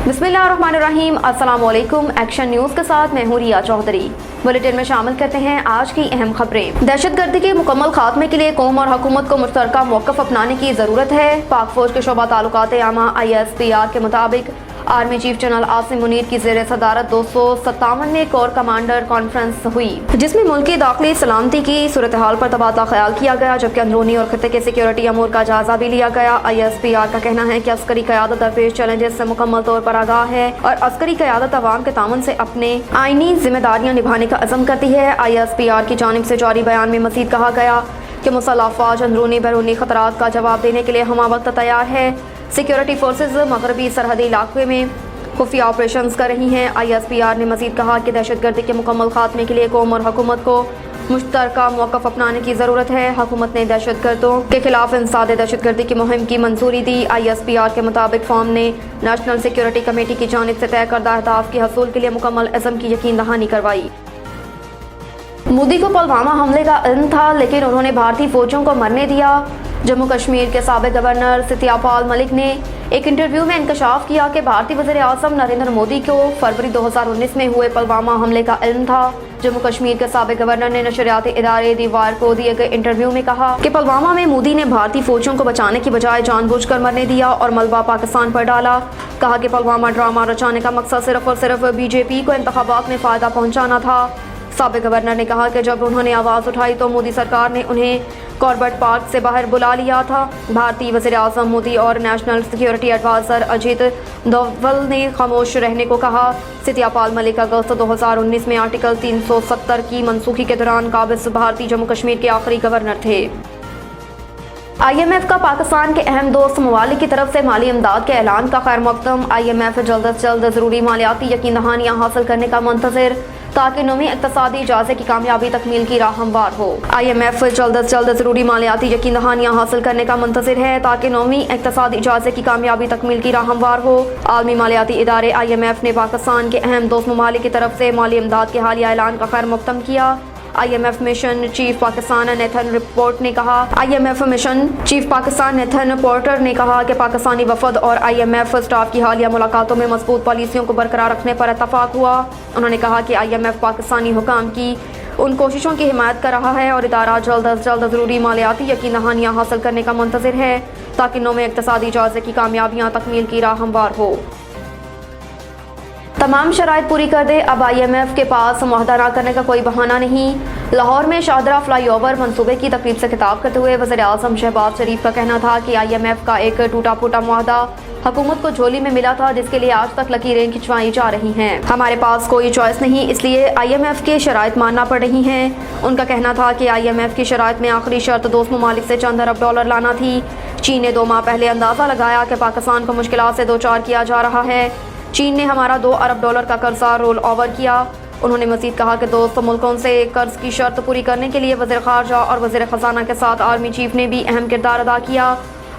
बिस्मिल्लाहिर्रहमानिर्रहीम। अस्सलाम वालेकुम। एक्शन न्यूज़ के साथ मैं हूं रिया चौधरी। बुलेटिन में शामिल करते हैं आज की अहम खबरें। दहशतगर्दी के मुकम्मल खात्मे के लिए कौम और हुकूमत को मुश्तरका मौक़िफ़ अपनाने की ज़रूरत है। पाक फौज के शोबा ताल्लुकात आमा ISPR के मुताबिक army chief general Asim Munir की ज़ेर सदारत 257वें कोर कमांडर कॉन्फ्रेंस हुई, जिसमें मुल्की दाखिली सलामती की सूरत हाल पर तबादला ख्याल किया गया, जबकि अंदरूनी और खत्ते के सिक्योरिटी अमूर का जायजा भी लिया गया। ISPR का कहना है कि अस्करी क़यादत दरपेश चैलेंजेस से मुकम्मल तौर पर आगाह है और अस्करी क़यादत अवाम के ताउन से अपने आईनी जिम्मेदारियाँ निभाने का अज़म करती है। ISPR की जानिब से जारी बयान में मज़ीद कहा गया कि मुसल्लह फ़ौज अंदरूनी बैरूनी ख़तरात का जवाब देने के लिए हमा वक्त तैयार है। सिक्योरिटी फोर्सेज मगरबी सरहदी इलाके में खुफिया ऑपरेशंस कर रही हैं। ISPR ने मज़ीद कहा कि दहशतगर्दी के मुकम्मल खात्मे के लिए कौम और हुकूमत को मुश्तरका मौक़िफ़ अपनाने की ज़रूरत है। हुकूमत ने दहशतगर्दों के खिलाफ इंसाद दहशतगर्दी की मुहिम की मंजूरी दी। ISPR के मुताबिक फॉर्म ने नेशनल सिक्योरिटी कमेटी की जानिब से तय करदा अहदाफ के हसूल के लिए मुकम्मल अज़म की यकीन दहानी करवाई। मोदी को पुलवामा हमले का इल्म था, लेकिन उन्होंने भारतीय फौजियों को मरने दिया। जम्मू कश्मीर के साबिक़ गवर्नर सत्यपाल मलिक ने एक इंटरव्यू में इंकशाफ किया कि भारतीय वज़ीर आज़म नरेंद्र मोदी को फरवरी 2019 में हुए पुलवामा हमले का इल्म था। जम्मू कश्मीर के साबिक़ गवर्नर ने नशरियाती इदारे दीवार को दिए गए इंटरव्यू में कहा कि पुलवामा में मोदी ने भारतीय फौजियों को बचाने की बजाय जानबूझकर मरने दिया और मलबा पाकिस्तान पर डाला। कहा कि पुलवामा ड्रामा रचाने का मकसद सिर्फ और सिर्फ BJP को इंतखाबात में फ़ायदा पहुँचाना था। साबिक़ गवर्नर ने कहा कि जब उन्होंने आवाज़ उठाई तो मोदी सरकार ने उन्हें कॉर्बेट पार्क से बाहर बुला लिया था। भारतीय वज़ीर आज़म मोदी और national security adviser Ajit Doval ने खामोश रहने को कहा। सत्यपाल मलिक अगस्त 2019 में आर्टिकल 370 की मनसूखी के दौरान काबिज़ भारतीय जम्मू कश्मीर के आखिरी गवर्नर थे। IMF का पाकिस्तान के अहम दोस्त ममालिक की तरफ से माली इमदाद के ऐलान का खैर मकदम। IMF जल्द से जल्द ज़रूरी मालियाती यकीन दहानियाँ हासिल करने का मुंतज़िर, ताकि नौवीं इक़्तिसादी इजाज़े की कामयाबी तकमील की राह हमवार हो। IMF जल्द से जल्द ज़रूरी मालियाती यकीन दहानियाँ हासिल करने का मुंतज़िर है, ताकि नौवीं इक़्तिसादी इजाज़े की कामयाबी तकमील की राह हमवार हो। आलमी मालियाती इदारे IMF ने पाकिस्तान के अहम दोस्त ममालिक की तरफ से माली इमदाद के हालिया ऐलान का खैर मकदम किया। IMF mission chief Pakistan Nathan report ने कहा IMF mission chief Pakistan Nathan porter ने कहा कि पाकिस्तानी वफद और IMF स्टाफ की हालिया मुलाकातों में मजबूत पॉलिसियों को बरकरार रखने पर इत्तफाक हुआ। उन्होंने कहा कि IMF पाकिस्तानी हुकाम की उन कोशिशों की हिमायत कर रहा है और इदारा जल्द अज जल्द ज़रूरी मालियाती यकीन दहानियाँ हासिल करने का मुंतज़िर है, ताकि नौवें इक़्तिसादी इजाज़े की कामयाबियाँ तकमील की राह हमवार हो। तमाम शराइत पूरी कर दे, अब IMF के पास मुआहदा न करने का कोई बहाना नहीं। लाहौर में शाहदरा फ्लाई ओवर मनसूबे की तकरीब से खिताब करते हुए वज़ीर आज़म शहबाज शरीफ का कहना था कि IMF का एक टूटा फूटा मुआहदा हुकूमत को झोली में मिला था, जिसके लिए आज तक लकीरें खिंचवाई जा रही हैं। हमारे पास कोई चॉइस नहीं, इसलिए IMF के शराइत मानना पड़ रही हैं। उनका कहना था कि IMF की शराइत में आखिरी शर्त दोस्त ममालिक से चंद अरब डॉलर लाना थी। चीन ने 2 माह पहले अंदाज़ा लगाया कि पाकिस्तान को मुश्किलात से दो चार किया जा रहा है। चीन ने हमारा 2 अरब डॉलर का कर्जा रोल ओवर किया। उन्होंने मज़ीद कहा कि दोस्त मुल्कों से कर्ज की शर्त पूरी करने के लिए वज़ीर ख़ारजा और वज़ीर ख़जाना के साथ आर्मी चीफ ने भी अहम किरदार अदा किया।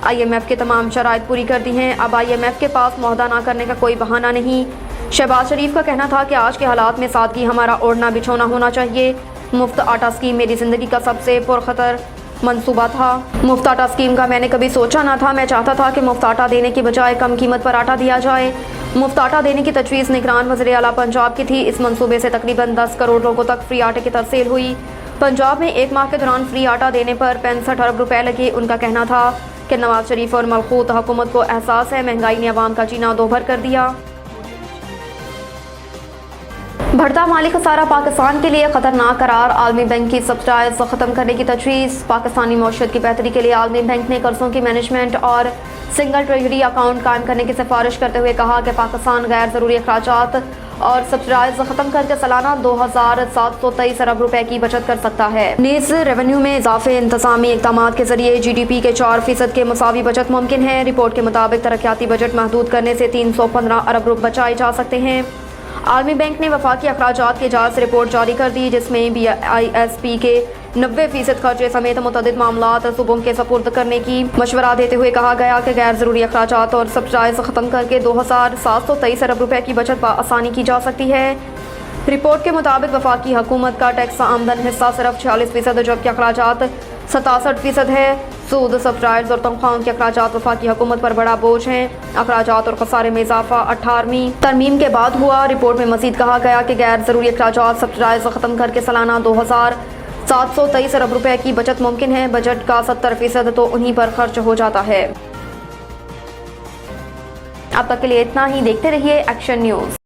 IMF की तमाम शराइत पूरी कर दी हैं। अब IMF के पास मुआहदा ना करने का कोई बहाना नहीं। शहबाज शरीफ का कहना था कि आज के हालात में सादगी हमारा ओढ़ना बिछोना होना चाहिए। मुफ्त आटा स्कीम मेरी ज़िंदगी का सबसे पुरखतर मंसूबा था। मुफ्त आटा स्कीम का मैंने कभी सोचा ना था। मैं चाहता था कि मुफ्त आटा देने की बजाय कम कीमत पर आटा दिया जाए। मुफ्त आटा देने की तजवीज़ निगरान वज़ीर आला पंजाब की थी। इस मंसूबे से तकरीबन 10 करोड़ लोगों तक फ्री आटे की तरसेल हुई। पंजाब में 1 माह के दौरान फ्री आटा देने पर 65 अरब रुपए लगे। उनका कहना था कि नवाज शरीफ और मलखूत हुकूमत को एहसास है, महंगाई ने अवाम का जीना दोभर कर दिया। बढ़ता माली खसारा पाकिस्तान के लिए खतरनाक करार, आलमी बैंक की सब्सिडाइज ख़त्म करने की तजवीज़। पाकिस्तानी मईशत की बेहतरी के लिए आलमी बैंक ने कर्ज़ों की मैनेजमेंट और सिंगल ट्रेजरी अकाउंट कायम करने की सिफारिश करते हुए कहा कि पाकिस्तान गैर ज़रूरी अखराजात और सब्सिडाइज ख़त्म करके सालाना 2723 अरब रुपए की बचत कर सकता है। नीज़ रेवेन्यू में इजाफे इंतज़ामी इक़दाम के जरिए GDP के 4% के मुसावी बचत मुमकिन है। रिपोर्ट के मुताबिक तरक्याती बजट महदूद करने से 315 अरब रुपए बचाए जा सकते हैं। आलमी बैंक ने वफाकी अखराजात की जांच रिपोर्ट जारी कर दी, जिसमें BISP के 90% खर्चे समेत मुतअद्दिद मामलात सूबों के सपुर्द करने की मशवरा देते हुए कहा गया कि गैर ज़रूरी अखराजात और सब्सिडाइज ख़त्म करके 2723 अरब रुपए की बचत आसानी की जा सकती है। रिपोर्ट के मुताबिक वफाकी हुकूमत का टैक्स आमदन हिस्सा सिर्फ 46%, जबकि अखराजात 67% है। सूद, सब्सिडाइज और तनख्वाहों के अखराजात वफाकी हुकूमत पर बड़ा बोझ हैं। अखराजात और खसारे में इजाफा 18वीं तरमीम के बाद हुआ। रिपोर्ट में मजीद कहा गया कि गैर जरूरी अखराजात सब्सिडाइज खत्म करके सालाना 2723 अरब रुपए की बचत मुमकिन है। बजट का 70% तो उन्हीं पर खर्च हो जाता है। अब तक के लिए इतना ही। देखते रहिए एक्शन न्यूज।